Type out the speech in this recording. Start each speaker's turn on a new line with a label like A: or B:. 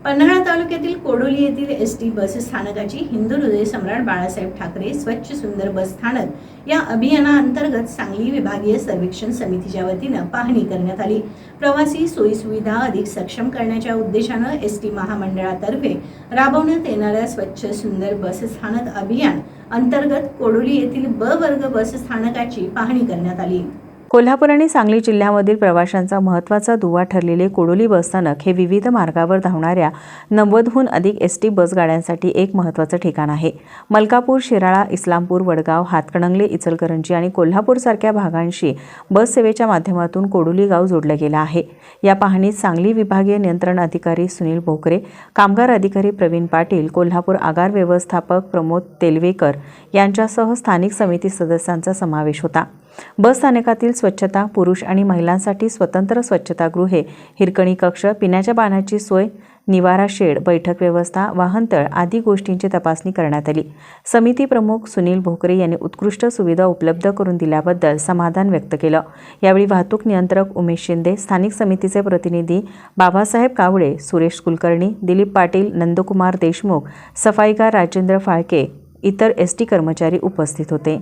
A: पन्हाळा तालुक्यातील कोडोली येथील ST bus स्थानकाची Hindu हृदय सम्राट बाळासाहेब ठाकरे स्वच्छ सुंदर बस स्थानक या अभियानाअंतर्गत सांगली विभागीय सर्वेक्षण समितीच्या वतीनं पाहणी करण्यात आली। प्रवासी सोयीसुविधा अधिक सक्षम करण्याच्या उद्देशानं एसटी महामंडळातर्फे राबवण्यात येणाऱ्या स्वच्छ सुंदर बस स्थानक अभियान अंतर्गत कोडोली येथील ब वर्ग बस स्थानकाची पाहणी करण्यात आली।
B: कोल्हापूर आणि सांगली जिल्ह्यामधील प्रवाशांचा महत्त्वाचा दुवा ठरलेले कोडोली बसस्थानक हे विविध मार्गावर धावणाऱ्या 90हून अधिक एसटी बस गाड्यांसाठी एक महत्त्वाचं ठिकाण आहे। मलकापूर, शिराळा, इस्लामपूर, वडगाव, हातकणंगले, इचलकरंजी आणि कोल्हापूरसारख्या भागांशी बस सेवेच्या माध्यमातून कोडोली गाव जोडलं गेलं आहे। या पाहणीत सांगली विभागीय नियंत्रण अधिकारी सुनील भोकरे, कामगार अधिकारी प्रवीण पाटील, कोल्हापूर आगार व्यवस्थापक प्रमोद तेलवेकर यांच्यासह स्थानिक समिती सदस्यांचा समावेश होता। बस स्थानकातील स्वच्छता, पुरुष आणि महिलांसाठी स्वतंत्र स्वच्छतागृहे, हिरकणी कक्ष, पिण्याच्या पाण्याची सोय, निवारा शेड, बैठक व्यवस्था, वाहनतळ आदी गोष्टींची तपासणी करण्यात आली। समिती प्रमुख सुनील भोकरे यांनी उत्कृष्ट सुविधा उपलब्ध करून दिल्याबद्दल समाधान व्यक्त केलं। यावेळी वाहतूक नियंत्रक उमेश शिंदे, स्थानिक समितीचे प्रतिनिधी बाबासाहेब कावळे, सुरेश कुलकर्णी, दिलीप पाटील, नंदकुमार देशमुख, सफाईगार राजेंद्र फाळके, इतर एसटी कर्मचारी उपस्थित होते।